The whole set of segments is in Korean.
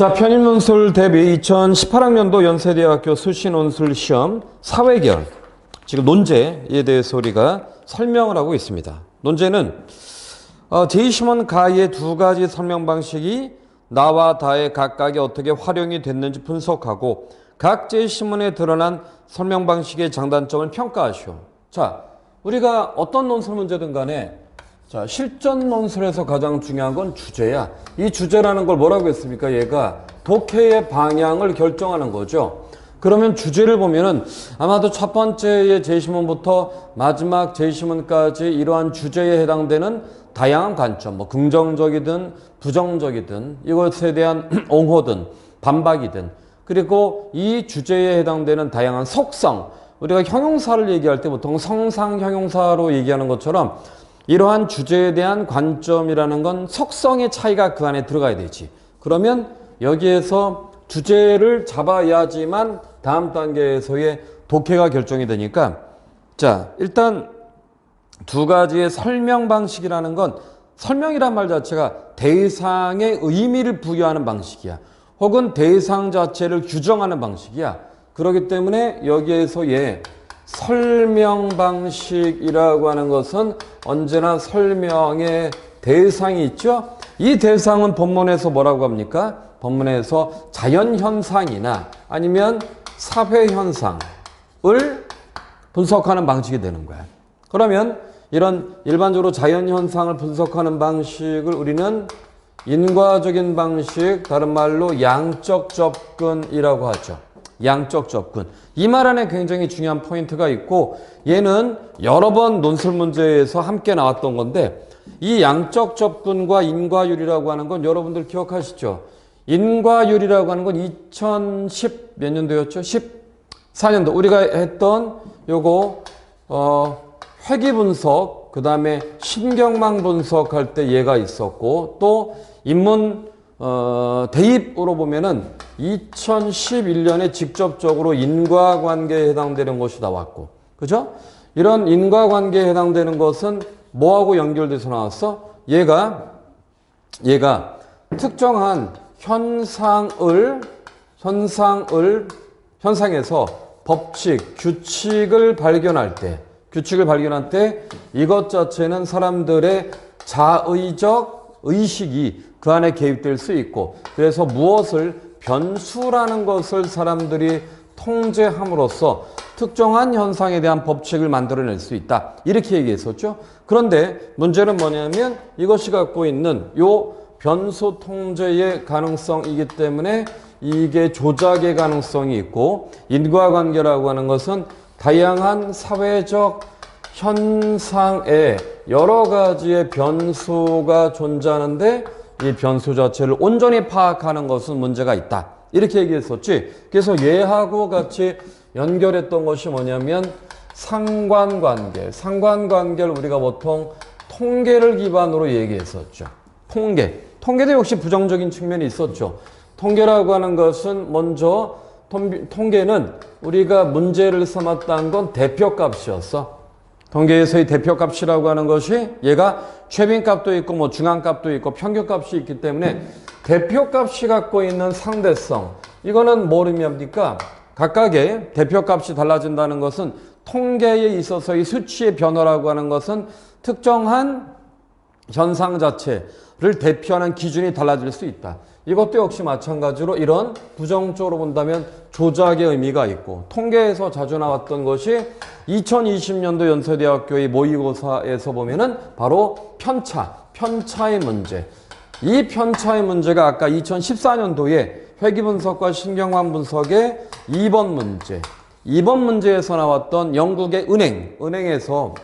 자, 편입논술 대비 2018학년도 연세대학교 수시논술 시험 사회결, 지금 논제에 대해서 우리가 설명을 하고 있습니다. 논제는 제2시문 가의 두 가지 설명 방식이 나와 다의 각각이 어떻게 활용이 됐는지 분석하고 각 제2시문에 드러난 설명 방식의 장단점을 평가하시오. 자, 우리가 어떤 논술 문제든 간에 자, 실전 논술에서 가장 중요한 건 주제야. 이 주제라는 걸 뭐라고 했습니까? 얘가 독해의 방향을 결정하는 거죠. 그러면 주제를 보면은 아마도 첫 번째의 제2시문부터 마지막 제2시문까지 이러한 주제에 해당되는 다양한 관점, 뭐 긍정적이든 부정적이든 이것에 대한 옹호든 반박이든, 그리고 이 주제에 해당되는 다양한 속성, 우리가 형용사를 얘기할 때 보통 성상 형용사로 얘기하는 것처럼 이러한 주제에 대한 관점이라는 건 속성의 차이가 그 안에 들어가야 되지. 그러면 여기에서 주제를 잡아야지만 다음 단계에서의 독해가 결정이 되니까, 자, 일단 두 가지의 설명 방식이라는 건, 설명이란 말 자체가 대상의 의미를 부여하는 방식이야. 혹은 대상 자체를 규정하는 방식이야. 그렇기 때문에 여기에서의 설명 방식이라고 하는 것은 언제나 설명의 대상이 있죠. 이 대상은 본문에서 뭐라고 합니까? 본문에서 자연현상이나 아니면 사회현상을 분석하는 방식이 되는 거야. 그러면 이런 일반적으로 자연현상을 분석하는 방식을 우리는 인과적인 방식, 다른 말로 양적 접근이라고 하죠. 양적 접근. 이 말 안에 굉장히 중요한 포인트가 있고, 얘는 여러 번 논술 문제에서 함께 나왔던 건데, 이 양적 접근과 인과율이라고 하는 건 여러분들 기억하시죠? 인과율이라고 하는 건 2010 몇 년도였죠? 14년도 우리가 했던 요거 회귀 분석, 그 다음에 신경망 분석할 때 얘가 있었고, 또 인문 대입으로 보면은 2011년에 직접적으로 인과관계에 해당되는 것이 나왔고, 그죠? 이런 인과관계에 해당되는 것은 뭐하고 연결돼서 나왔어? 얘가 특정한 현상에서 법칙, 규칙을 발견할 때 이것 자체는 사람들의 자의적 의식이 그 안에 개입될 수 있고, 그래서 무엇을 변수라는 것을 사람들이 통제함으로써 특정한 현상에 대한 법칙을 만들어낼 수 있다. 이렇게 얘기했었죠. 그런데 문제는 뭐냐면 이것이 갖고 있는 요 변수 통제의 가능성이기 때문에 이게 조작의 가능성이 있고, 인과관계라고 하는 것은 다양한 사회적 현상에 여러 가지의 변수가 존재하는데 이 변수 자체를 온전히 파악하는 것은 문제가 있다. 이렇게 얘기했었지. 그래서 얘하고 같이 연결했던 것이 뭐냐면 상관관계를 우리가 보통 통계를 기반으로 얘기했었죠. 통계도 역시 부정적인 측면이 있었죠. 통계라고 하는 것은 먼저 통계는 우리가 문제를 삼았다는 건 대표값이었어. 통계에서의 대표값이라고 하는 것이 얘가 최빈값도 있고 뭐 중앙값도 있고 평균값이 있기 때문에 대표값이 갖고 있는 상대성, 이거는 뭘 의미합니까? 각각의 대표값이 달라진다는 것은 통계에 있어서의 수치의 변화라고 하는 것은 특정한 현상 자체를 대표하는 기준이 달라질 수 있다. 이것도 역시 마찬가지로 이런 부정적으로 본다면 조작의 의미가 있고, 통계에서 자주 나왔던 것이 2020년도 연세대학교의 모의고사에서 보면은 바로 편차의 문제. 이 편차의 문제가 아까 2014년도에 회귀분석과 신경망 분석의 2번 문제에서 나왔던 영국의 은행에서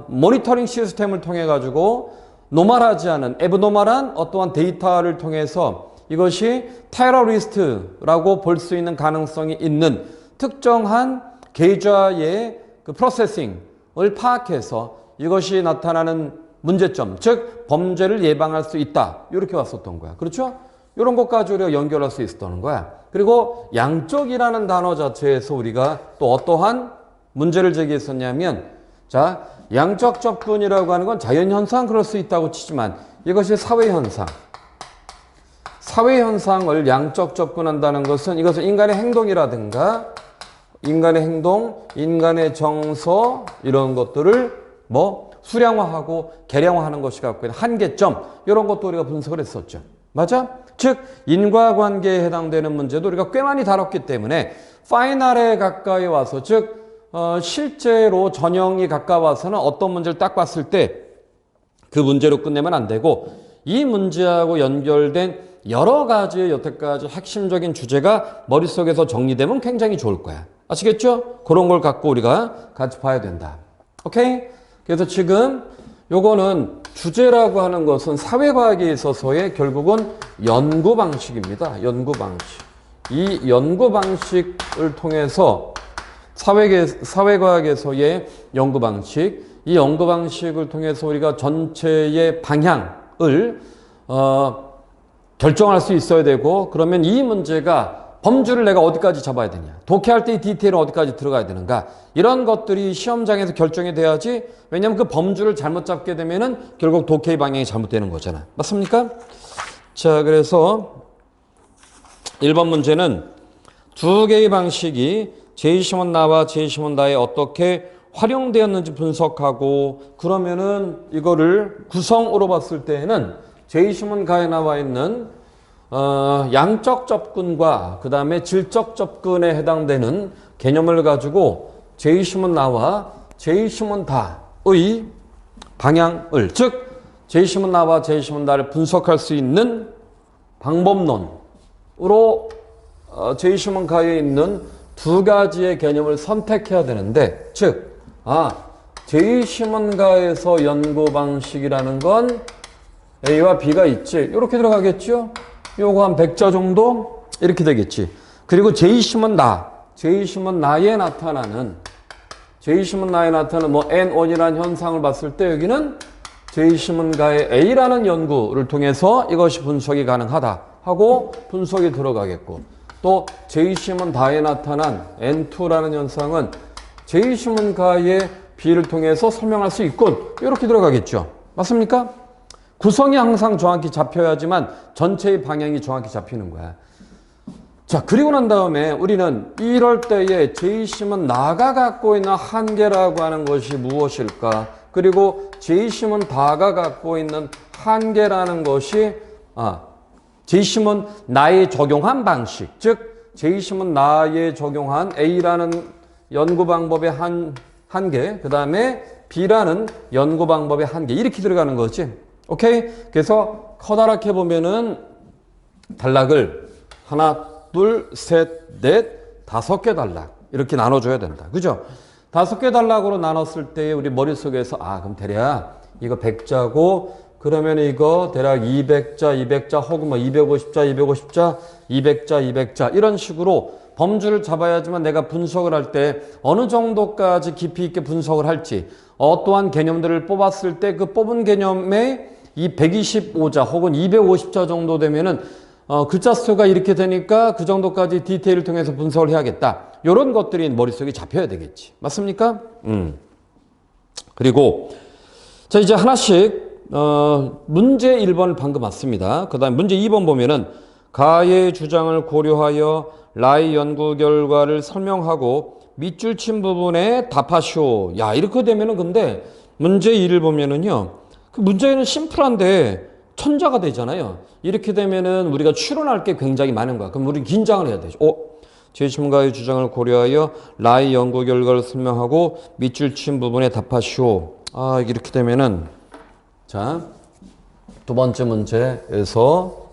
모니터링 시스템을 통해 가지고 노멀하지 않은 애브노멀한 어떠한 데이터를 통해서 이것이 테러리스트라고 볼 수 있는 가능성이 있는 특정한 계좌의 그 프로세싱을 파악해서 이것이 나타나는 문제점, 즉 범죄를 예방할 수 있다. 이렇게 왔었던 거야. 그렇죠? 이런 것까지 우리가 연결할 수 있었던 거야. 그리고 양적이라는 단어 자체에서 우리가 또 어떠한 문제를 제기했었냐면, 자, 양적 접근이라고 하는 건 자연현상 그럴 수 있다고 치지만 이것이 사회현상. 사회 현상을 양적 접근한다는 것은 이것은 인간의 행동이라든가 인간의 행동, 인간의 정서 이런 것들을 뭐 수량화하고 계량화하는 것이 갖고 있는 한계점 이런 것도 우리가 분석을 했었죠. 맞아? 즉 인과관계에 해당되는 문제도 우리가 꽤 많이 다뤘기 때문에 파이널에 가까이 와서 즉 실제로 전형이 가까워서는 어떤 문제를 딱 봤을 때 그 문제로 끝내면 안 되고 이 문제하고 연결된 여러 가지의 여태까지 핵심적인 주제가 머릿속에서 정리되면 굉장히 좋을 거야. 아시겠죠? 그런 걸 갖고 우리가 같이 봐야 된다. 오케이? 그래서 지금 요거는 주제라고 하는 것은 사회과학에 있어서의 결국은 연구 방식입니다. 연구 방식. 이 연구 방식을 통해서 사회과학에서의 연구 방식, 이 연구 방식을 통해서 우리가 전체의 방향을 결정할 수 있어야 되고 그러면 이 문제가 범주를 내가 어디까지 잡아야 되냐 독해할 때 이 디테일은 어디까지 들어가야 되는가 이런 것들이 시험장에서 결정이 돼야지 왜냐하면 그 범주를 잘못 잡게 되면은 결국 독해의 방향이 잘못되는 거잖아. 맞습니까? 자, 그래서 1번 문제는 두 개의 방식이 제이시몬 나와 제이시몬 나에 어떻게 활용되었는지 분석하고 그러면은 이거를 구성으로 봤을 때에는 제이시몬 가에 나와 있는 양적 접근과 그 다음에 질적 접근에 해당되는 개념을 가지고 제이시몬 나와 제이시몬 다의 방향을 즉 제이시몬 나와 제이시몬 다를 분석할 수 있는 방법론으로 제이시몬 가에 있는 두 가지의 개념을 선택해야 되는데 즉 제이시몬 가에서 연구 방식이라는 건 A와 B가 있지. 이렇게 들어가겠죠? 요거 한 100자 정도? 이렇게 되겠지. 그리고 제이시몬 나에 나타나는 뭐 N1이라는 현상을 봤을 때 여기는 제이시몬 가의 A라는 연구를 통해서 이것이 분석이 가능하다 하고 분석이 들어가겠고 또 제이시몬 다에 나타난 N2라는 현상은 제이시몬 가의 B를 통해서 설명할 수 있군. 이렇게 들어가겠죠. 맞습니까? 구성이 항상 정확히 잡혀야지만 전체의 방향이 정확히 잡히는 거야. 자, 그리고 난 다음에 우리는 이럴 때에 제이시몬 나가 갖고 있는 한계라고 하는 것이 무엇일까? 그리고 제이시몬 다가 갖고 있는 한계라는 것이 제이시몬 나에 적용한 방식, 즉 제이시몬 나에 적용한 A라는 연구 방법의 한계, 그 다음에 B라는 연구 방법의 한계 이렇게 들어가는 거지. 오케이? 그래서 커다랗게 보면은 단락을 하나, 둘, 셋, 넷, 5개 단락 이렇게 나눠줘야 된다. 그죠? 5개 단락으로 나눴을 때 우리 머릿속에서 그럼 대략 이거 100자고 그러면 이거 대략 200자 혹은 뭐 250자, 200자 이런 식으로 범주를 잡아야지만 내가 분석을 할 때 어느 정도까지 깊이 있게 분석을 할지 어떠한 개념들을 뽑았을 때 그 뽑은 개념에 이 125자 혹은 250자 정도 되면은 글자 수가 이렇게 되니까 그 정도까지 디테일을 통해서 분석을 해야겠다. 이런 것들이 머릿속에 잡혀야 되겠지. 맞습니까? 그리고 자 이제 하나씩 문제 1번을 방금 왔습니다. 그 다음에 문제 2번 보면은 가의 주장을 고려하여 라의 연구 결과를 설명하고 밑줄 친 부분에 답하시오. 야, 이렇게 되면은 근데 문제 2를 보면은요. 그 문제는 심플한데 천자가 되잖아요. 이렇게 되면은 우리가 추론할 게 굉장히 많은 거야. 그럼 우리 긴장을 해야 되죠. 제이시몬 가의 주장을 고려하여 라의 연구 결과를 설명하고 밑줄 친 부분에 답하시오. 이렇게 되면은 자, 두 번째 문제에서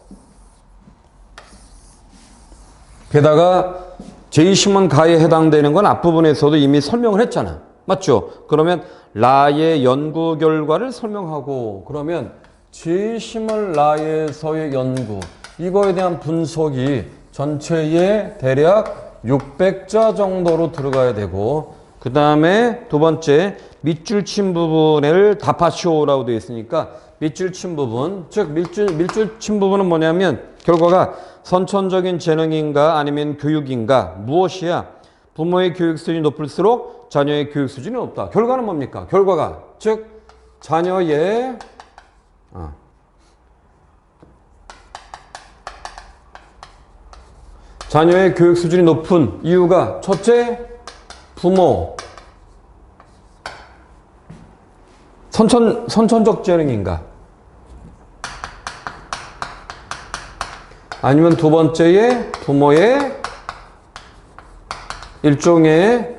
게다가 제이시몬 가에 해당되는 건 앞부분에서도 이미 설명을 했잖아. 맞죠? 그러면 라의 연구 결과를 설명하고 그러면 제이시몬 라에서의 연구 이거에 대한 분석이 전체에 대략 600자 정도로 들어가야 되고 그 다음에 두 번째 밑줄 친 부분을 답하시오라고 되어 있으니까 밑줄 친 부분 즉 밑줄 친 부분은 뭐냐면 결과가 선천적인 재능인가 아니면 교육인가 무엇이야? 부모의 교육 수준이 높을수록 자녀의 교육 수준이 높다. 결과는 뭡니까? 결과가 즉 자녀의 자녀의 교육 수준이 높은 이유가 첫째, 부모 선천적 재능인가? 아니면 두 번째에 부모의 일종의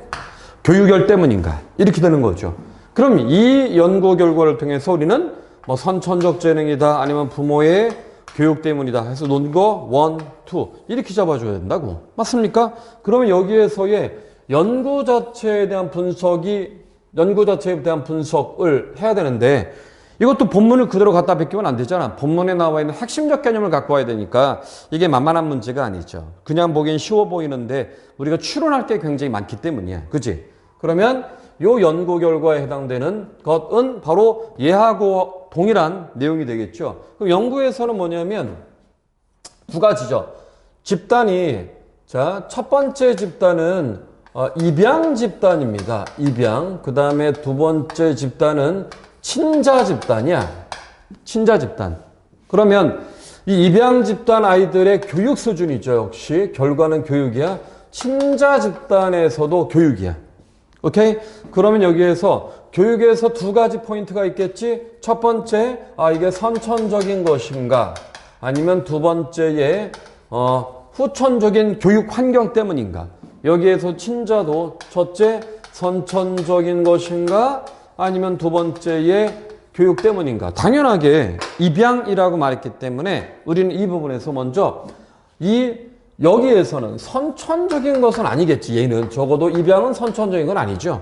교육열 때문인가? 이렇게 되는 거죠. 그럼 이 연구 결과를 통해서 우리는 뭐 선천적 재능이다 아니면 부모의 교육 때문이다 해서 논거 1, 2 이렇게 잡아줘야 된다고. 맞습니까? 그러면 여기에서의 연구 자체에 대한 분석을 해야 되는데 이것도 본문을 그대로 갖다 베끼면 안 되잖아. 본문에 나와 있는 핵심적 개념을 갖고 와야 되니까 이게 만만한 문제가 아니죠. 그냥 보기엔 쉬워 보이는데 우리가 추론할 게 굉장히 많기 때문이야. 그치? 그러면 요 연구 결과에 해당되는 것은 바로 얘하고 동일한 내용이 되겠죠. 그럼 연구에서는 뭐냐면 두 가지죠. 집단이 자, 첫 번째 집단은 입양 집단입니다. 입양. 그 다음에 두 번째 집단은 친자 집단이야. 친자 집단. 그러면 이 입양 집단 아이들의 교육 수준이죠. 역시 결과는 교육이야. 친자 집단에서도 교육이야. 오케이? 그러면 여기에서 교육에서 두 가지 포인트가 있겠지. 첫 번째, 이게 선천적인 것인가? 아니면 두 번째에 후천적인 교육 환경 때문인가? 여기에서 친자도 첫째, 선천적인 것인가? 아니면 두 번째에 교육 때문인가? 당연하게 입양이라고 말했기 때문에 우리는 이 부분에서 먼저 여기에서는 선천적인 것은 아니겠지. 얘는 적어도 입양은 선천적인 건 아니죠.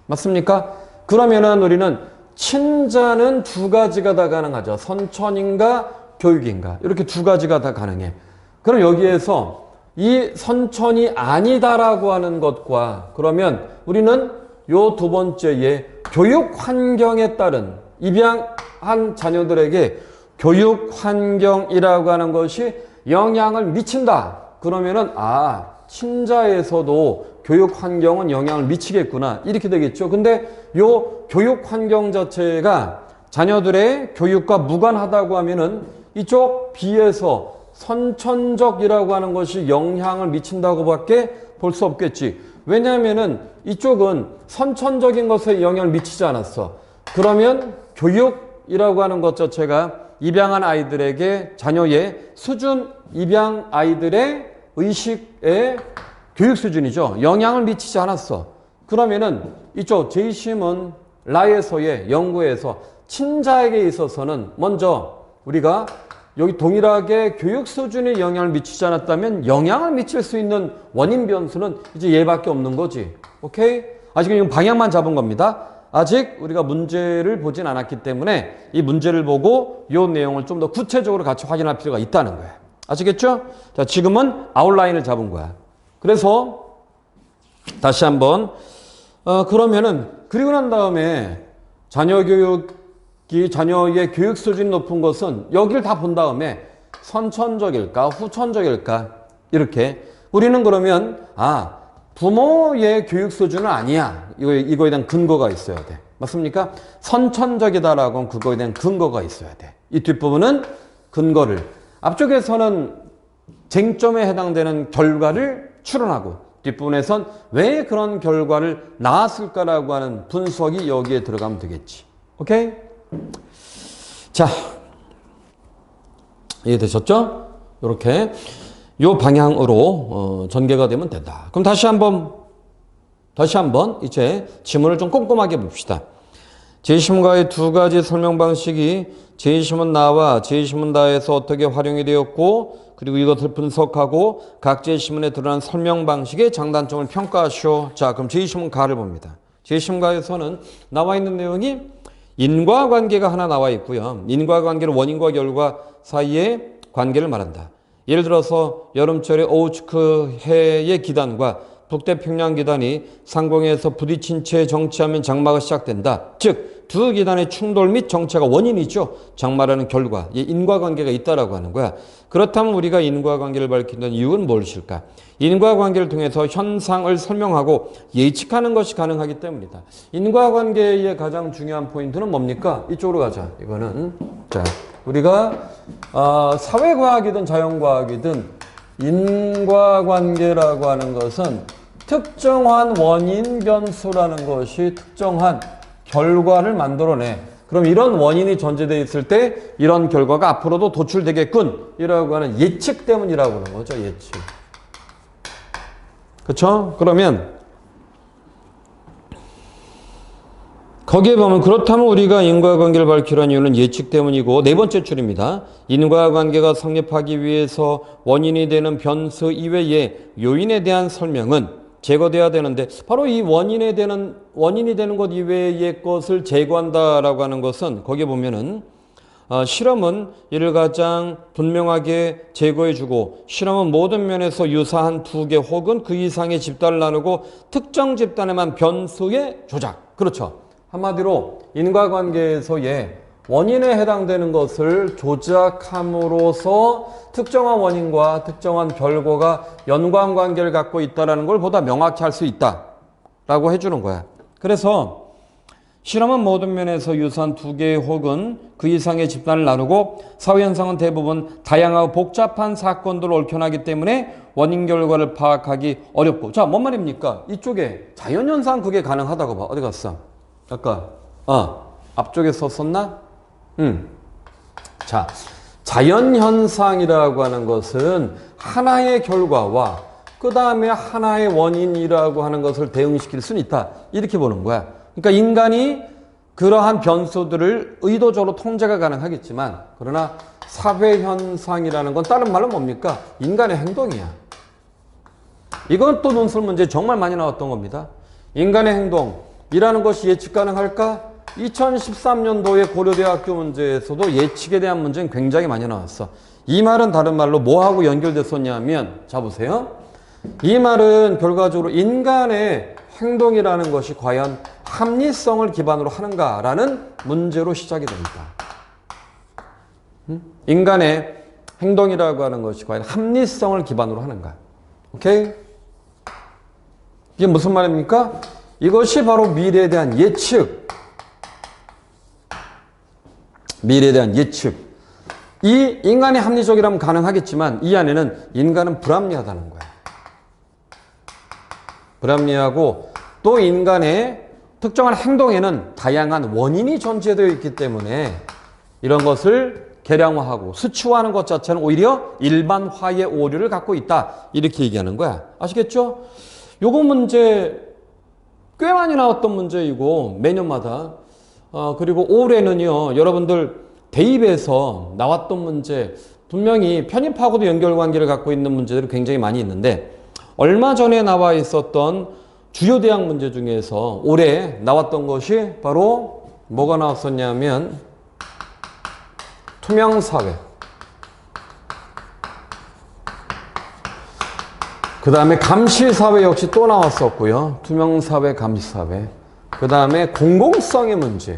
맞습니까? 그러면은 우리는 친자는 두 가지가 다 가능하죠. 선천인가 교육인가. 이렇게 두 가지가 다 가능해. 그럼 여기에서 이 선천이 아니다라고 하는 것과 그러면 우리는 요 두 번째의 교육 환경에 따른 입양한 자녀들에게 교육 환경이라고 하는 것이 영향을 미친다. 그러면은 친자에서도 교육 환경은 영향을 미치겠구나. 이렇게 되겠죠. 근데 요 교육 환경 자체가 자녀들의 교육과 무관하다고 하면은 이쪽 B에서 선천적이라고 하는 것이 영향을 미친다고밖에 볼 수 없겠지. 왜냐하면은 이쪽은 선천적인 것에 영향을 미치지 않았어. 그러면 교육이라고 하는 것 자체가 입양한 아이들에게 자녀의 수준, 입양 아이들의 의식의 교육 수준이죠. 영향을 미치지 않았어. 그러면은 이쪽 제이시문 라에서의 연구에서 친자에게 있어서는 먼저 우리가 여기 동일하게 교육 수준에 영향을 미치지 않았다면 영향을 미칠 수 있는 원인 변수는 이제 얘밖에 없는 거지. 오케이? 아직은 이건 방향만 잡은 겁니다. 아직 우리가 문제를 보진 않았기 때문에 이 문제를 보고 이 내용을 좀 더 구체적으로 같이 확인할 필요가 있다는 거야. 아시겠죠? 자, 지금은 아웃라인을 잡은 거야. 그래서 다시 한번 그러면은 그리고 난 다음에 자녀의 교육 수준이 높은 것은 여기를 다 본 다음에 선천적일까 후천적일까 이렇게 우리는 그러면 부모의 교육 수준은 아니야. 이거에 대한 근거가 있어야 돼. 맞습니까? 선천적이다라고 하면 그거에 대한 근거가 있어야 돼. 이 뒷부분은 근거를 앞쪽에서는 쟁점에 해당되는 결과를 추론하고 뒷부분에선 왜 그런 결과를 낳았을까라고 하는 분석이 여기에 들어가면 되겠지. 오케이? 자, 이해되셨죠? 이렇게 요 방향으로 전개가 되면 된다. 그럼 다시 한번 이제 지문을 좀 꼼꼼하게 봅시다. 제시문과의 두 가지 설명 방식이 제시문 나와 제시문 다에서 어떻게 활용이 되었고 그리고 이것을 분석하고 각 제시문에 드러난 설명 방식의 장단점을 평가하시오. 자, 그럼 제시문 가를 봅니다. 제시문 가에서는 나와 있는 내용이 인과관계가 하나 나와 있고요. 인과관계는 원인과 결과 사이의 관계를 말한다. 예를 들어서 여름철에 오우츠크 해의 기단과 북태평양 기단이 상공에서 부딪힌 채 정체하면 장마가 시작된다. 즉 두 기단의 충돌 및 정체가 원인이죠. 장마라는 결과, 인과관계가 있다라고 하는 거야. 그렇다면 우리가 인과관계를 밝힌다는 이유는 무엇일까? 인과관계를 통해서 현상을 설명하고 예측하는 것이 가능하기 때문이다. 인과관계의 가장 중요한 포인트는 뭡니까? 이쪽으로 가자. 이거는 자, 우리가 사회과학이든 자연과학이든 인과관계라고 하는 것은 특정한 원인 변수라는 것이 특정한 결과를 만들어내. 그럼 이런 원인이 전제되어 있을 때 이런 결과가 앞으로도 도출되겠군 이라고 하는 예측 때문이라고 하는 거죠. 예측. 그렇죠? 그러면 거기에 보면 그렇다면 우리가 인과관계를 밝히려는 이유는 예측 때문이고 네 번째 줄입니다. 인과관계가 성립하기 위해서 원인이 되는 변수 이외의 요인에 대한 설명은 제거돼야 되는데 바로 이 원인이 되는 것 이외의 것을 제거한다라고 하는 것은 거기에 보면은 실험은 이를 가장 분명하게 제거해주고 실험은 모든 면에서 유사한 두 개 혹은 그 이상의 집단을 나누고 특정 집단에만 변수의 조작. 그렇죠. 한마디로 인과관계에서의 원인에 해당되는 것을 조작함으로써 특정한 원인과 특정한 결과가 연관관계를 갖고 있다는 걸 보다 명확히 할 수 있다라고 해주는 거야. 그래서 실험은 모든 면에서 유사한 두 개 혹은 그 이상의 집단을 나누고 사회현상은 대부분 다양하고 복잡한 사건들을 얽혀나기 때문에 원인 결과를 파악하기 어렵고. 자, 뭔 말입니까? 이쪽에 자연현상 그게 가능하다고 봐. 어디 갔어? 아까 앞쪽에 썼었나? 자, 자연현상이라고 하는 것은 하나의 결과와 그 다음에 하나의 원인이라고 하는 것을 대응시킬 수는 있다. 이렇게 보는 거야. 그러니까 인간이 그러한 변수들을 의도적으로 통제가 가능하겠지만 그러나 사회현상이라는 건 다른 말로 뭡니까? 인간의 행동이야. 이건 또 논술 문제 정말 많이 나왔던 겁니다. 인간의 행동이라는 것이 예측 가능할까? 2013년도에 고려대학교 문제에서도 예측에 대한 문제는 굉장히 많이 나왔어. 이 말은 다른 말로 뭐하고 연결됐었냐면 자 보세요. 이 말은 결과적으로 인간의 행동이라는 것이 과연 합리성을 기반으로 하는가라는 문제로 시작이 됩니다. 인간의 행동이라고 하는 것이 과연 합리성을 기반으로 하는가. 오케이? 이게 무슨 말입니까? 이것이 바로 미래에 대한 예측. 미래에 대한 예측. 이 인간이 합리적이라면 가능하겠지만 이 안에는 인간은 불합리하다는 거야. 불합리하고 또 인간의 특정한 행동에는 다양한 원인이 존재되어 있기 때문에 이런 것을 계량화하고 수치화하는 것 자체는 오히려 일반화의 오류를 갖고 있다. 이렇게 얘기하는 거야. 아시겠죠? 요거 문제 꽤 많이 나왔던 문제이고 매년마다 그리고 올해는요 여러분들 대입에서 나왔던 문제 분명히 편입하고도 연결관계를 갖고 있는 문제들이 굉장히 많이 있는데 얼마 전에 나와 있었던 주요 대학 문제 중에서 올해 나왔던 것이 바로 뭐가 나왔었냐면 투명사회, 그 다음에 감시사회 역시 또 나왔었고요. 투명사회, 감시사회. 그 다음에 공공성의 문제.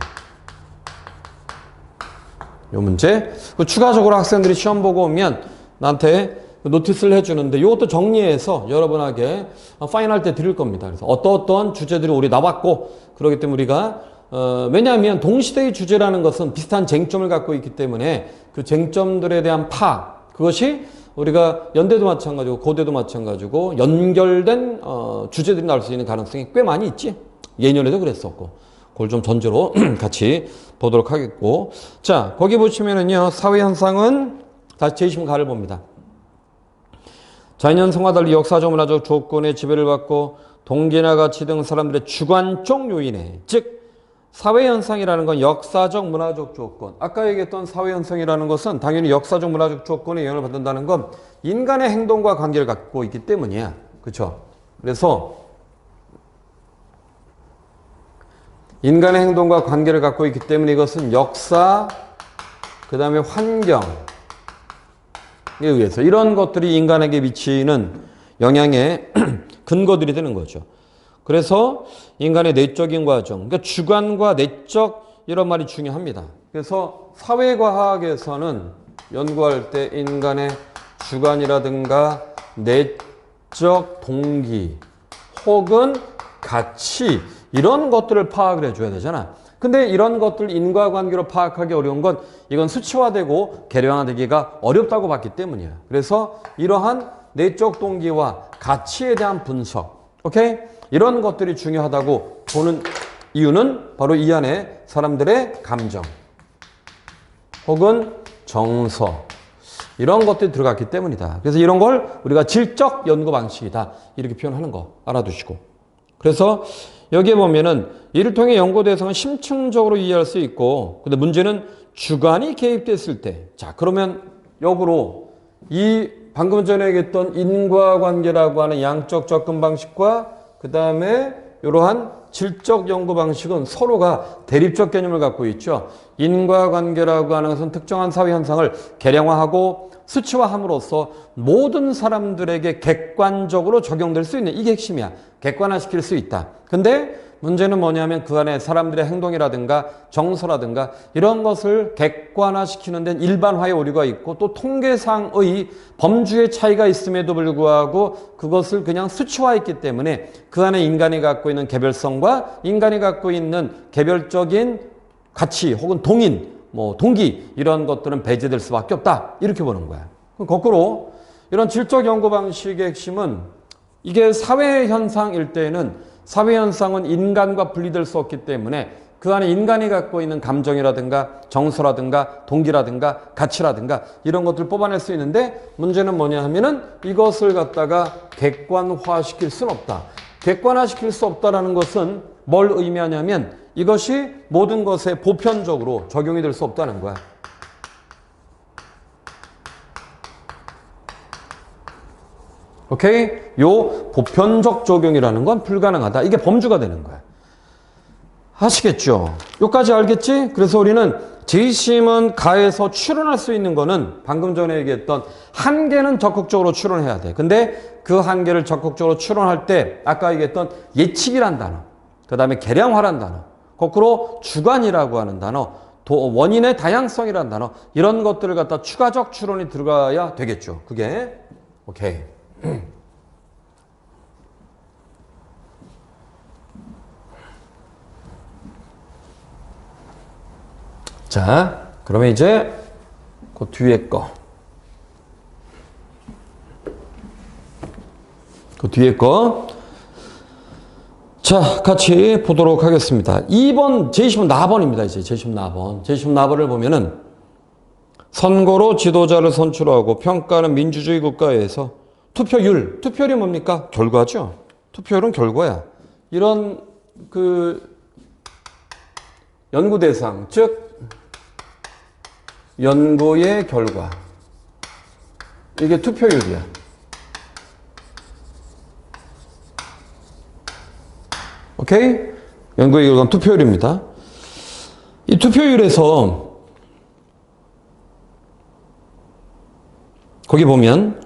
요 문제. 추가적으로 학생들이 시험 보고 오면 나한테 노티스를 해주는데 이것도 정리해서 여러분에게 파인할 때 드릴 겁니다. 그래서 어떤 주제들이 우리 나왔고 그렇기 때문에 우리가 왜냐하면 동시대의 주제라는 것은 비슷한 쟁점을 갖고 있기 때문에 그 쟁점들에 대한 파악 그것이 우리가 연대도 마찬가지고 고대도 마찬가지고 연결된 주제들이 나올 수 있는 가능성이 꽤 많이 있지. 예년에도 그랬었고 그걸 좀 전제로 같이 보도록 하겠고 자 거기 보시면은요 사회현상은 다시 제20분 가를 봅니다. 자연현상과 달리 역사적 문화적 조건의 지배를 받고 동기나 가치 등 사람들의 주관적 요인에 즉 사회현상이라는 건 역사적 문화적 조건 아까 얘기했던 사회현상이라는 것은 당연히 역사적 문화적 조건에 영향을 받는다는 건 인간의 행동과 관계를 갖고 있기 때문이야. 그렇죠? 그래서 인간의 행동과 관계를 갖고 있기 때문에 이것은 역사 그 다음에 환경에 의해서 이런 것들이 인간에게 미치는 영향의 근거들이 되는 거죠. 그래서 인간의 내적인 과정, 그러니까 주관과 내적 이런 말이 중요합니다. 그래서 사회과학에서는 연구할 때 인간의 주관이라든가 내적 동기 혹은 가치 이런 것들을 파악을 해줘야 되잖아. 근데 이런 것들 인과관계로 파악하기 어려운 건 이건 수치화되고 계량화되기가 어렵다고 봤기 때문이야. 그래서 이러한 내적 동기와 가치에 대한 분석. 오케이? 이런 것들이 중요하다고 보는 이유는 바로 이 안에 사람들의 감정 혹은 정서 이런 것들이 들어갔기 때문이다. 그래서 이런 걸 우리가 질적 연구 방식이다. 이렇게 표현하는 거 알아두시고. 그래서 여기에 보면은 이를 통해 연구 대상은 심층적으로 이해할 수 있고, 근데 문제는 주관이 개입됐을 때. 자, 그러면 역으로 이 방금 전에 얘기했던 인과관계라고 하는 양적 접근 방식과 그 다음에 이러한 질적 연구 방식은 서로가 대립적 개념을 갖고 있죠. 인과관계라고 하는 것은 특정한 사회 현상을 계량화하고 수치화함으로써 모든 사람들에게 객관적으로 적용될 수 있는, 이게 핵심이야. 객관화시킬 수 있다. 근데 문제는 뭐냐면 그 안에 사람들의 행동이라든가 정서라든가 이런 것을 객관화시키는 데는 일반화의 오류가 있고 또 통계상의 범주의 차이가 있음에도 불구하고 그것을 그냥 수치화했기 때문에 그 안에 인간이 갖고 있는 개별성과 인간이 갖고 있는 개별적인 가치 혹은 동인, 동기 이런 것들은 배제될 수밖에 없다. 이렇게 보는 거야. 거꾸로 이런 질적 연구 방식의 핵심은 이게 사회 현상일 때에는 사회 현상은 인간과 분리될 수 없기 때문에 그 안에 인간이 갖고 있는 감정이라든가 정서라든가 동기라든가 가치라든가 이런 것들을 뽑아낼 수 있는데 문제는 뭐냐 하면은 이것을 갖다가 객관화시킬 수는 없다. 객관화시킬 수 없다라는 것은 뭘 의미하냐면 이것이 모든 것에 보편적으로 적용이 될 수 없다는 거야. 오케이? 요 보편적 적용이라는 건 불가능하다. 이게 범주가 되는 거야. 아시겠죠? 요까지 알겠지? 그래서 우리는 재심은 가에서 추론할 수 있는 거는 방금 전에 얘기했던 한계는 적극적으로 추론해야 돼. 근데 그 한계를 적극적으로 추론할 때 아까 얘기했던 예측이란 단어, 그 다음에 계량화란 단어, 거꾸로 주관이라고 하는 단어, 원인의 다양성이라는 단어 이런 것들을 갖다 추가적 추론이 들어가야 되겠죠. 그게 오케이. 자, 그러면 이제 그 뒤에 거. 그 뒤에 거. 자, 같이 보도록 하겠습니다. 2번, 제20은 나번입니다. 이제 제20 나번. 제20 나번을 보면은 선거로 지도자를 선출하고 평가하는 민주주의 국가에서 투표율이 뭡니까? 결과죠. 투표율은 결과야. 이런 그 연구 대상, 즉 연구의 결과. 이게 투표율이야. 오케이? 연구의 결과는 투표율입니다. 이 투표율에서 거기 보면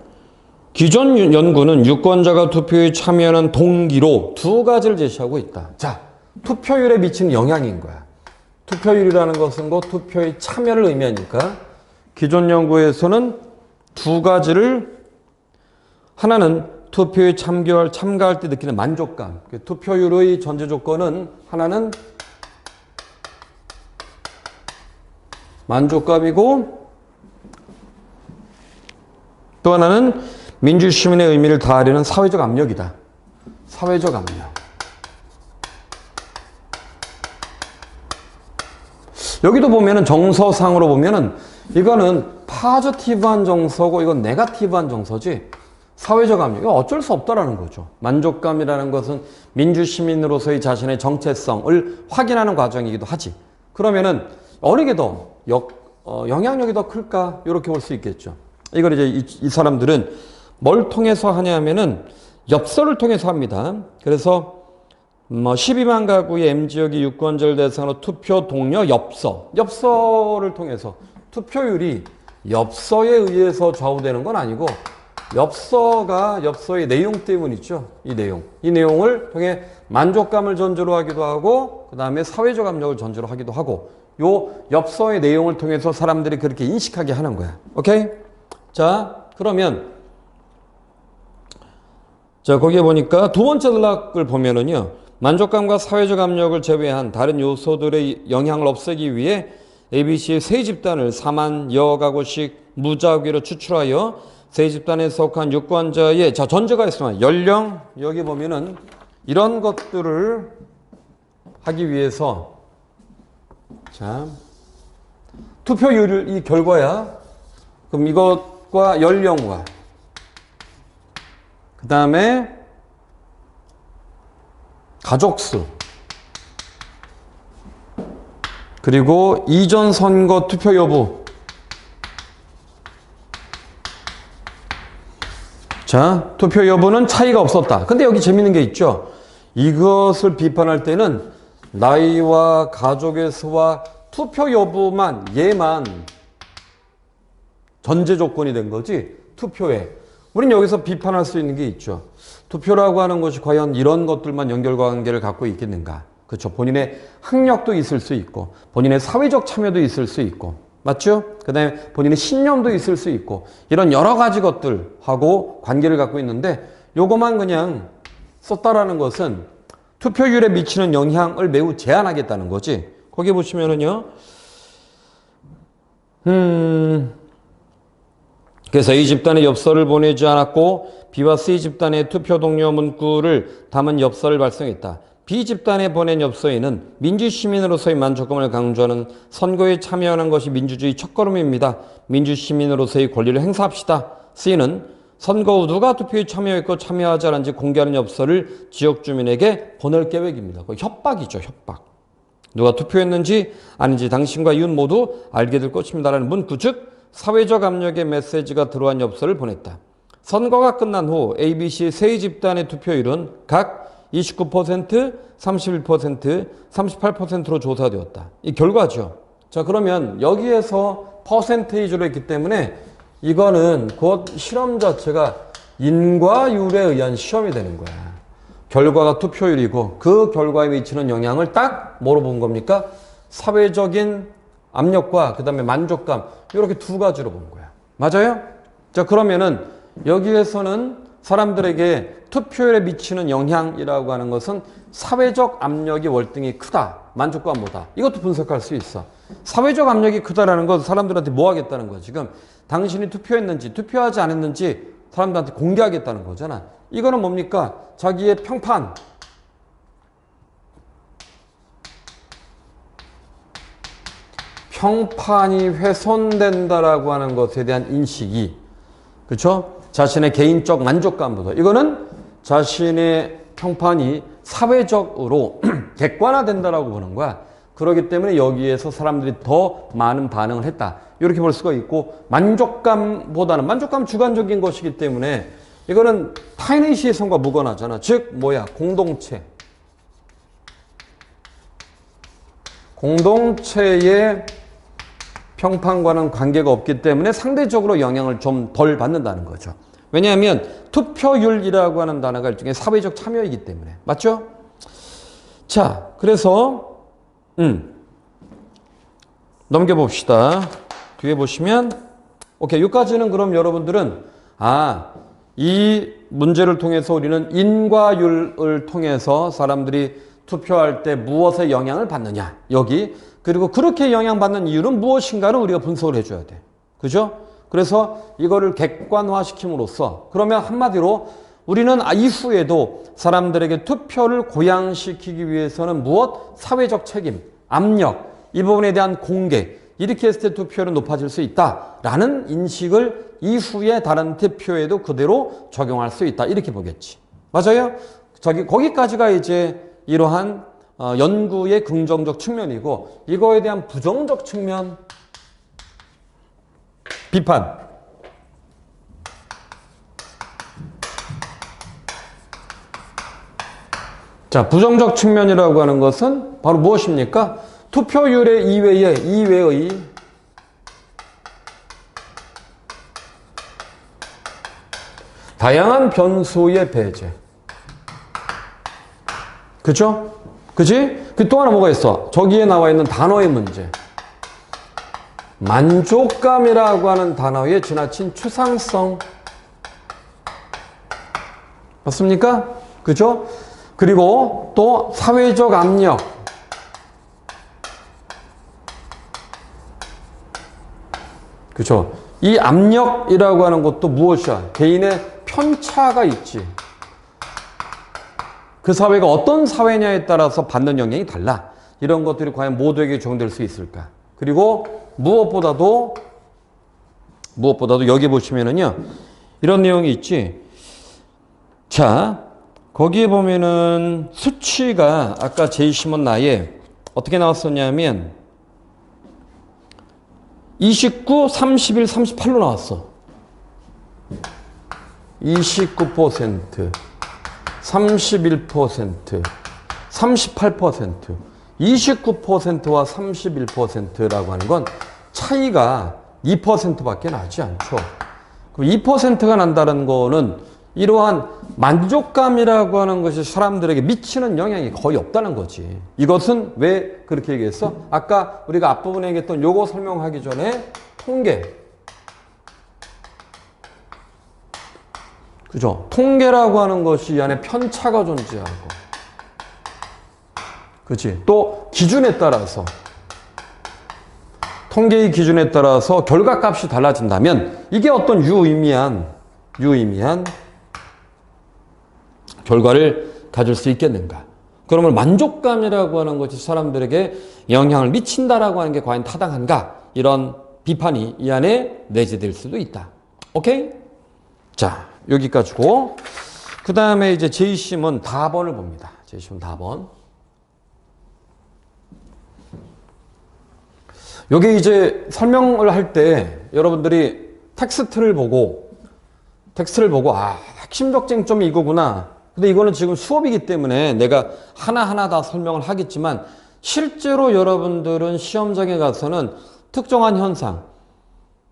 기존 연구는 유권자가 투표에 참여하는 동기로 두 가지를 제시하고 있다. 자, 투표율에 미치는 영향인 거야. 투표율이라는 것은 곧 투표에 참여를 의미하니까 기존 연구에서는 두 가지를, 하나는 투표에 참가할 때 느끼는 만족감. 투표율의 전제 조건은 하나는 만족감이고 또 하나는 민주시민의 의미를 다하려는 사회적 압력이다. 사회적 압력. 여기도 보면은 정서상으로 보면은 이거는 파지티브한 정서고 이건 네거티브한 정서지 사회적 압력. 이건 어쩔 수 없다라는 거죠. 만족감이라는 것은 민주시민으로서의 자신의 정체성을 확인하는 과정이기도 하지. 그러면은 어느 게 더 영향력이 더 클까? 이렇게 볼 수 있겠죠. 이걸 이제 이 사람들은 뭘 통해서 하냐면은 엽서를 통해서 합니다. 그래서 12만 가구의 M지역이 유권자를 대상으로 투표 동료 엽서를 통해서 투표율이 엽서에 의해서 좌우되는 건 아니고 엽서의 내용 때문이죠. 이 내용을 통해 만족감을 전제로 하기도 하고 그 다음에 사회적 압력을 전제로 하기도 하고 요 엽서의 내용을 통해서 사람들이 그렇게 인식하게 하는 거야. 오케이? 자, 그러면 자, 거기에 보니까 두 번째 단락을 보면은요. 만족감과 사회적 압력을 제외한 다른 요소들의 영향을 없애기 위해 ABC의 세 집단을 4만여 가구씩 무작위로 추출하여 세 집단에 속한 유권자의 자 전제가 있으면 연령 여기 보면은 이런 것들을 하기 위해서 자 투표율 이 결과야. 그럼 이것과 연령과 그 다음에 가족수 그리고 이전 선거 투표 여부. 자, 투표 여부는 차이가 없었다. 근데 여기 재밌는 게 있죠. 이것을 비판할 때는 나이와 가족의 수와 투표 여부만 얘만 전제 조건이 된 거지. 투표에. 우린 여기서 비판할 수 있는 게 있죠. 투표라고 하는 것이 과연 이런 것들만 연결관계를 갖고 있겠는가. 그렇죠. 본인의 학력도 있을 수 있고 본인의 사회적 참여도 있을 수 있고 맞죠? 그 다음에 본인의 신념도 있을 수 있고 이런 여러 가지 것들하고 관계를 갖고 있는데 요것만 그냥 썼다라는 것은 투표율에 미치는 영향을 매우 제한하겠다는 거지. 거기 보시면은요. 그래서 A 집단에 엽서를 보내지 않았고 B와 C 집단의 투표 동료 문구를 담은 엽서를 발송했다. B 집단에 보낸 엽서에는 민주시민으로서의 만족감을 강조하는 선거에 참여하는 것이 민주주의 첫걸음입니다. 민주시민으로서의 권리를 행사합시다. C는 선거 후 누가 투표에 참여했고 참여하지 않은지 공개하는 엽서를 지역 주민에게 보낼 계획입니다. 협박이죠, 협박. 누가 투표했는지 아닌지 당신과 이웃 모두 알게 될 것입니다라는 문구, 즉 사회적 압력의 메시지가 들어간 엽서를 보냈다. 선거가 끝난 후 ABC 세 집단의 투표율은 각 29%, 31%, 38%로 조사되었다. 이 결과죠. 자, 그러면 여기에서 퍼센테이지로 했기 때문에 이거는 곧 실험 자체가 인과율에 의한 시험이 되는 거야. 결과가 투표율이고 그 결과에 미치는 영향을 딱 뭐로 본 겁니까? 사회적인 압력과 그 다음에 만족감 이렇게 두 가지로 본 거야. 맞아요? 자, 그러면은 여기에서는 사람들에게 투표율에 미치는 영향이라고 하는 것은 사회적 압력이 월등히 크다. 만족감보다. 이것도 분석할 수 있어. 사회적 압력이 크다라는 건 사람들한테 뭐 하겠다는 거야. 지금 당신이 투표했는지 투표하지 않았는지 사람들한테 공개하겠다는 거잖아. 이거는 뭡니까? 자기의 평판. 평판이 훼손된다라고 하는 것에 대한 인식이 그렇죠? 자신의 개인적 만족감보다 이거는 자신의 평판이 사회적으로 객관화된다라고 보는 거야. 그렇기 때문에 여기에서 사람들이 더 많은 반응을 했다. 이렇게 볼 수가 있고 만족감보다는 만족감 주관적인 것이기 때문에 이거는 타인의 시선과 무관하잖아. 즉 뭐야? 공동체의 평판과는 관계가 없기 때문에 상대적으로 영향을 좀 덜 받는다는 거죠. 왜냐하면 투표율이라고 하는 단어가 일종의 사회적 참여이기 때문에. 맞죠? 자, 그래서 넘겨봅시다. 뒤에 보시면 오케이, 여기까지는 그럼 여러분들은 이 문제를 통해서 우리는 인과율을 통해서 사람들이 투표할 때 무엇에 영향을 받느냐 여기 그리고 그렇게 영향받는 이유는 무엇인가를 우리가 분석을 해줘야 돼. 그죠? 그래서 이거를 객관화시킴으로써 그러면 한마디로 우리는 이후에도 사람들에게 투표를 고양시키기 위해서는 무엇? 사회적 책임, 압력, 이 부분에 대한 공개 이렇게 했을 때 투표율은 높아질 수 있다라는 인식을 이후에 다른 투표에도 그대로 적용할 수 있다. 이렇게 보겠지. 맞아요? 거기까지가 이제 이러한 연구의 긍정적 측면이고 이거에 대한 부정적 측면 비판. 자, 부정적 측면이라고 하는 것은 바로 무엇입니까? 투표율의 이외의 다양한 변수의 배제. 그죠? 그지? 또 하나 뭐가 있어? 저기에 나와 있는 단어의 문제. 만족감이라고 하는 단어의 지나친 추상성. 맞습니까? 그죠? 그리고 또 사회적 압력. 그죠? 이 압력이라고 하는 것도 무엇이야? 개인의 편차가 있지. 그 사회가 어떤 사회냐에 따라서 받는 영향이 달라. 이런 것들이 과연 모두에게 적용될 수 있을까? 그리고 무엇보다도 여기 보시면은요, 이런 내용이 있지. 자, 거기에 보면은 수치가 아까 제이시몬 나에 어떻게 나왔었냐면 29, 31, 38로 나왔어. 29%, 31%, 38%, 29%와 31%라고 하는 건 차이가 2%밖에 나지 않죠. 그럼 2%가 난다는 거는 이러한 만족감이라고 하는 것이 사람들에게 미치는 영향이 거의 없다는 거지. 이것은 왜 그렇게 얘기했어? 아까 우리가 앞부분에 얘기했던 요거 설명하기 전에 통계. 그죠? 통계라고 하는 것이 이 안에 편차가 존재하고. 그렇지? 또 기준에 따라서. 통계의 기준에 따라서 결과값이 달라진다면 이게 어떤 유의미한 결과를 가질 수 있겠는가? 그러면 만족감이라고 하는 것이 사람들에게 영향을 미친다라고 하는 게 과연 타당한가? 이런 비판이 이 안에 내재될 수도 있다. 오케이? 자, 여기까지고. 그 다음에 이제 제이심은 답원을 봅니다. 제이심은 답원. 여기 이제 설명을 할 때 여러분들이 텍스트를 보고 아, 핵심적 쟁점이 이거구나. 근데 이거는 지금 수업이기 때문에 내가 하나하나 다 설명을 하겠지만 실제로 여러분들은 시험장에 가서는 특정한 현상,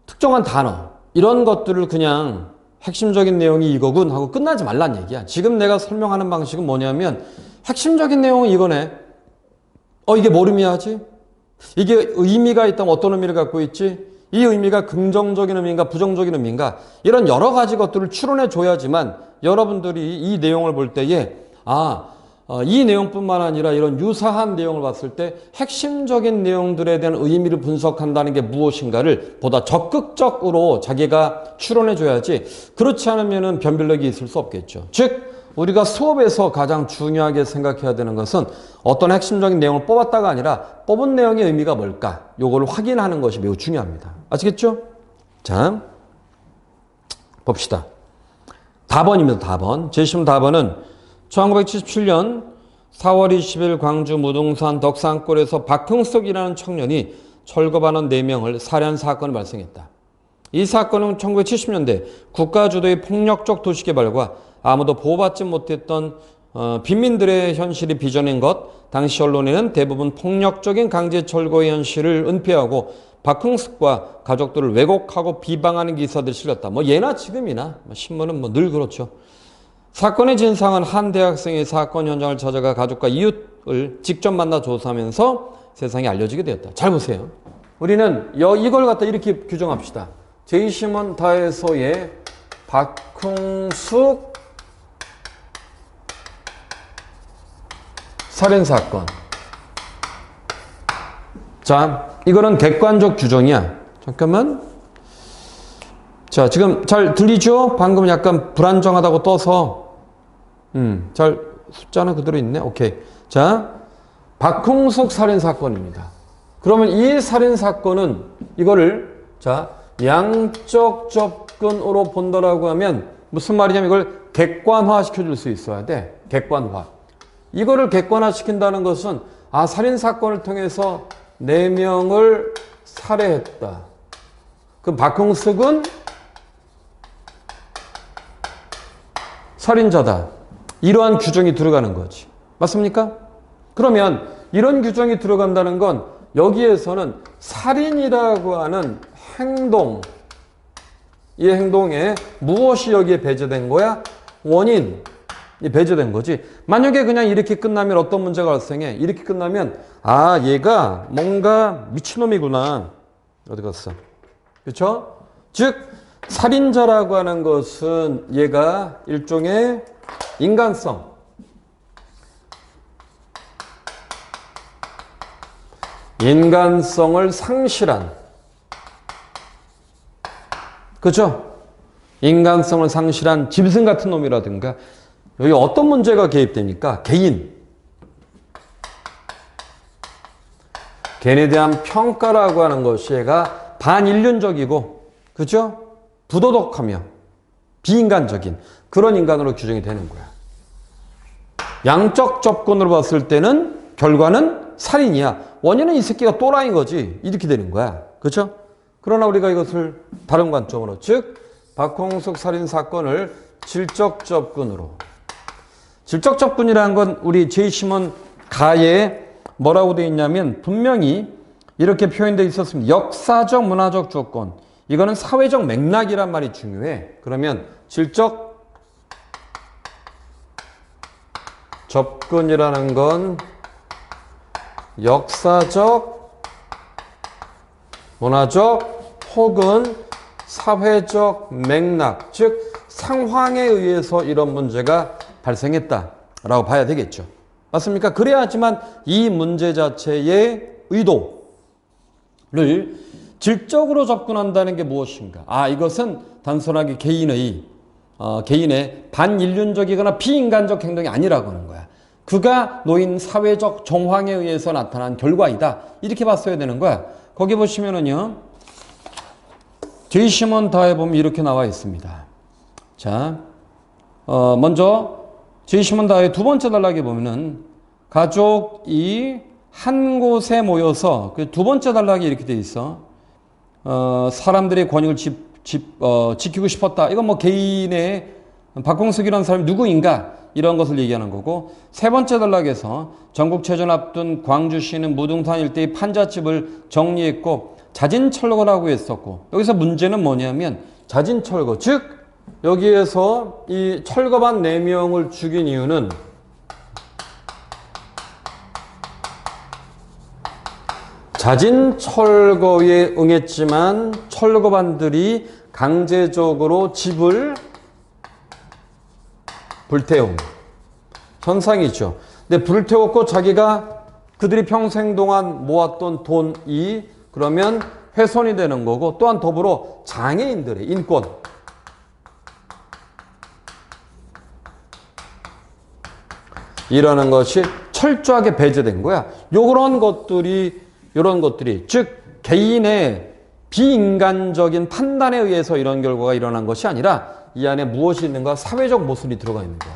특정한 단어 이런 것들을 그냥 핵심적인 내용이 이거군 하고 끝나지 말란 얘기야. 지금 내가 설명하는 방식은 뭐냐면 핵심적인 내용은 이거네. 이게 뭘 의미하지? 이게 의미가 있다면 어떤 의미를 갖고 있지? 이 의미가 긍정적인 의미인가 부정적인 의미인가? 이런 여러 가지 것들을 추론해 줘야지만 여러분들이 이 내용을 볼 때에 이 내용뿐만 아니라 이런 유사한 내용을 봤을 때 핵심적인 내용들에 대한 의미를 분석한다는 게 무엇인가를 보다 적극적으로 자기가 추론해 줘야지 그렇지 않으면 변별력이 있을 수 없겠죠. 즉 우리가 수업에서 가장 중요하게 생각해야 되는 것은 어떤 핵심적인 내용을 뽑았다가 아니라 뽑은 내용의 의미가 뭘까? 요걸 확인하는 것이 매우 중요합니다. 아시겠죠? 자, 봅시다. 답원입니다. 답원. 제시문 답원은 1977년 4월 20일 광주 무등산 덕산골에서 박흥석이라는 청년이 철거반원 4명을 살해한 사건이 발생했다. 이 사건은 1970년대 국가 주도의 폭력적 도시개발과 아무도 보호받지 못했던 빈민들의 현실이 빚어낸 것, 당시 언론에는 대부분 폭력적인 강제 철거의 현실을 은폐하고 박흥석과 가족들을 왜곡하고 비방하는 기사들이 실렸다. 예나 지금이나 신문은 늘 그렇죠. 사건의 진상은 한 대학생이 사건 현장을 찾아가 가족과 이웃을 직접 만나 조사하면서 세상에 알려지게 되었다. 잘 보세요. 우리는 이걸 갖다 이렇게 규정합시다. 제이시몬 다에서의 박흥숙 살인사건. 자, 이거는 객관적 규정이야. 잠깐만. 자, 지금 잘 들리죠? 방금 약간 불안정하다고 떠서. 잘, 숫자는 그대로 있네. 오케이. 자, 박흥숙 살인사건입니다. 그러면 이 살인사건은 이거를, 자, 양적 접근으로 본다라고 하면 무슨 말이냐면 이걸 객관화 시켜줄 수 있어야 돼. 객관화. 이거를 객관화시킨다는 것은 살인사건을 통해서 4명을 살해했다. 그 박흥숙은 살인자다. 이러한 규정이 들어가는 거지. 맞습니까? 그러면 이런 규정이 들어간다는 건 여기에서는 살인이라고 하는 행동, 이 행동에 무엇이 여기에 배제된 거야? 원인이 배제된 거지. 만약에 그냥 이렇게 끝나면 어떤 문제가 발생해? 이렇게 끝나면 얘가 뭔가 미친놈이구나. 어디 갔어? 그렇죠? 즉 살인자라고 하는 것은 얘가 일종의 인간성을 상실한 그죠? 인간성을 상실한 짐승 같은 놈이라든가 여기 어떤 문제가 개입되니까 개인에 대한 평가라고 하는 것이 얘가 반인륜적이고 그죠? 부도덕하며 비인간적인 그런 인간으로 규정이 되는 거야. 양적 접근으로 봤을 때는 결과는 살인이야. 원인은 이 새끼가 또라이인 거지. 이렇게 되는 거야. 그렇죠? 그러나 우리가 이것을 다른 관점으로 즉 박홍숙 살인 사건을 질적 접근으로 질적 접근이라는 건 우리 제이시몬 가에 뭐라고 되어 있냐면 분명히 이렇게 표현되어 있었습니다. 역사적 문화적 조건 이거는 사회적 맥락이란 말이 중요해. 그러면 질적 접근이라는 건 역사적, 문화적 혹은 사회적 맥락, 즉 상황에 의해서 이런 문제가 발생했다라고 봐야 되겠죠. 맞습니까? 그래야지만 이 문제 자체의 의도를 질적으로 접근한다는 게 무엇인가? 이것은 단순하게 개인의 반인륜적이거나 비인간적 행동이 아니라고 하는 거야. 그가 놓인 사회적 정황에 의해서 나타난 결과이다. 이렇게 봤어야 되는 거야. 거기 보시면은요. 제이시몬 다에 보면 이렇게 나와 있습니다. 자, 먼저 제이시몬 다의 두 번째 단락에 보면은 가족이 한 곳에 모여서 그 두 번째 단락이 이렇게 돼 있어. 사람들의 권익을 지키고 싶었다. 이건 뭐 개인의 박홍숙이라는 사람이 누구인가 이런 것을 얘기하는 거고 세 번째 단락에서 전국체전 앞둔 광주시는 무등산 일대의 판잣집을 정리했고 자진철거라고 했었고 여기서 문제는 뭐냐면 자진철거 즉 여기에서 이 철거반 4명을 죽인 이유는 자진철거에 응했지만 철거반들이 강제적으로 집을 불태운 현상이죠. 근데 불태웠고 자기가 그들이 평생 동안 모았던 돈이 그러면 훼손이 되는 거고 또한 더불어 장애인들의 인권 이라는 것이 철저하게 배제된 거야. 이런 것들이 즉 개인의 비인간적인 판단에 의해서 이런 결과가 일어난 것이 아니라 이 안에 무엇이 있는가? 사회적 모순이 들어가 있는 거야.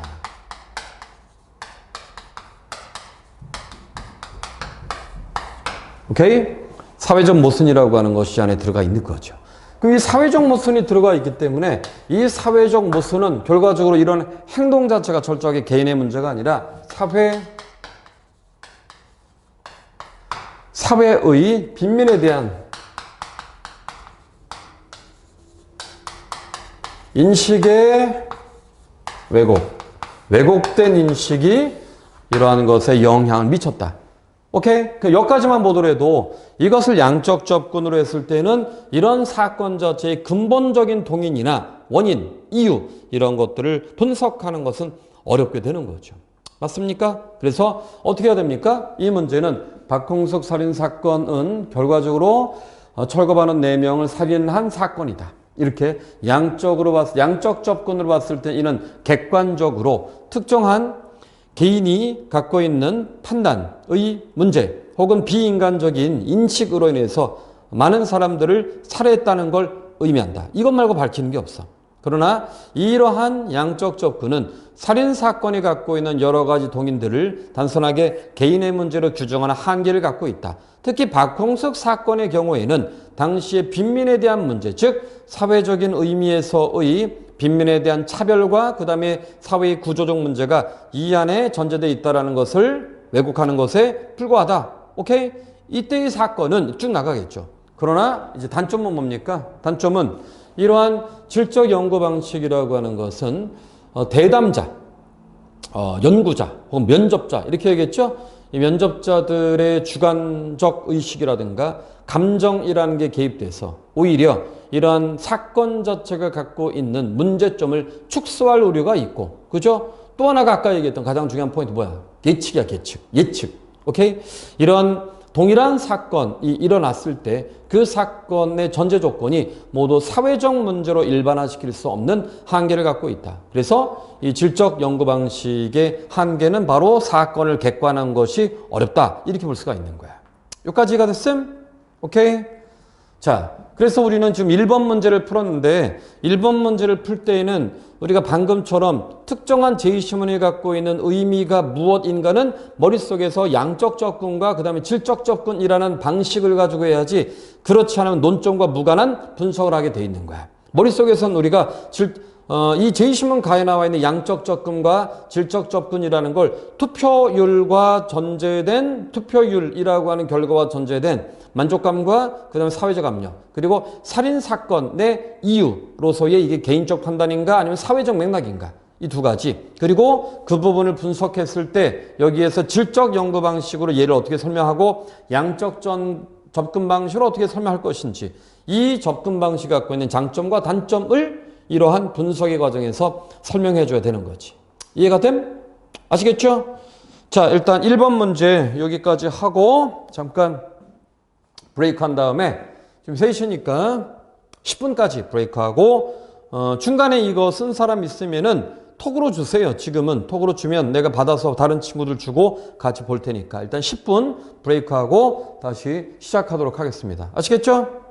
오케이? 사회적 모순이라고 하는 것이 안에 들어가 있는 거죠. 그럼 이 사회적 모순이 들어가 있기 때문에 이 사회적 모순은 결과적으로 이런 행동 자체가 철저하게 개인의 문제가 아니라 사회의 빈민에 대한 인식의 왜곡된 인식이 이러한 것에 영향을 미쳤다. 오케이? 여기까지만 보더라도 이것을 양적 접근으로 했을 때는 이런 사건 자체의 근본적인 동인이나 원인, 이유 이런 것들을 분석하는 것은 어렵게 되는 거죠. 맞습니까? 그래서 어떻게 해야 됩니까? 이 문제는 박홍숙 살인사건은 결과적으로 철거반원 4명을 살인한 사건이다. 이렇게 양적 접근으로 봤을 때 이는 객관적으로 특정한 개인이 갖고 있는 판단의 문제 혹은 비인간적인 인식으로 인해서 많은 사람들을 살해했다는 걸 의미한다. 이것 말고 밝히는 게 없어. 그러나 이러한 양적 접근은 살인사건이 갖고 있는 여러 가지 동인들을 단순하게 개인의 문제로 규정하는 한계를 갖고 있다. 특히 박홍숙 사건의 경우에는 당시의 빈민에 대한 문제, 즉 사회적인 의미에서의 빈민에 대한 차별과 그 다음에 사회의 구조적 문제가 이 안에 전제되어 있다는 것을 왜곡하는 것에 불과하다. 오케이? 이때의 사건은 쭉 나가겠죠. 그러나 이제 단점은 뭡니까? 단점은 이러한 질적 연구 방식이라고 하는 것은 대담자, 연구자 혹은 면접자 이렇게 얘기했죠. 이 면접자들의 주관적 의식이라든가 감정이라는 게 개입돼서 오히려 이러한 사건 자체가 갖고 있는 문제점을 축소할 우려가 있고, 그죠? 또 하나가 아까 얘기했던 가장 중요한 포인트 뭐야? 예측이야, 예측. 오케이? 이런 동일한 사건이 일어났을 때 그 사건의 전제 조건이 모두 사회적 문제로 일반화시킬 수 없는 한계를 갖고 있다. 그래서 이 질적 연구 방식의 한계는 바로 사건을 객관화하는 것이 어렵다. 이렇게 볼 수가 있는 거야. 여기까지가 됐음? 오케이? 자, 그래서 우리는 지금 1번 문제를 풀었는데 1번 문제를 풀 때에는 우리가 방금처럼 특정한 제시문이 갖고 있는 의미가 무엇인가는 머릿속에서 양적 접근과 그 다음에 질적 접근이라는 방식을 가지고 해야지 그렇지 않으면 논점과 무관한 분석을 하게 돼 있는 거야. 머릿속에서는 우리가 이 제시문 가에 나와 있는 양적 접근과 질적 접근이라는 걸 투표율과 전제된 투표율이라고 하는 결과와 전제된 만족감과 그 다음에 사회적 압력 그리고 살인사건의 이유로서의 이게 개인적 판단인가 아니면 사회적 맥락인가 이 두 가지 그리고 그 부분을 분석했을 때 여기에서 질적 연구 방식으로 얘를 어떻게 설명하고 양적 접근 방식으로 어떻게 설명할 것인지 이 접근 방식이 갖고 있는 장점과 단점을 이러한 분석의 과정에서 설명해 줘야 되는 거지. 이해가 됨? 아시겠죠? 자, 일단 1번 문제 여기까지 하고 잠깐 브레이크 한 다음에 지금 3시니까 10분까지 브레이크하고 중간에 이거 쓴 사람 있으면은 톡으로 주세요. 지금은 톡으로 주면 내가 받아서 다른 친구들 주고 같이 볼 테니까 일단 10분 브레이크하고 다시 시작하도록 하겠습니다. 아시겠죠?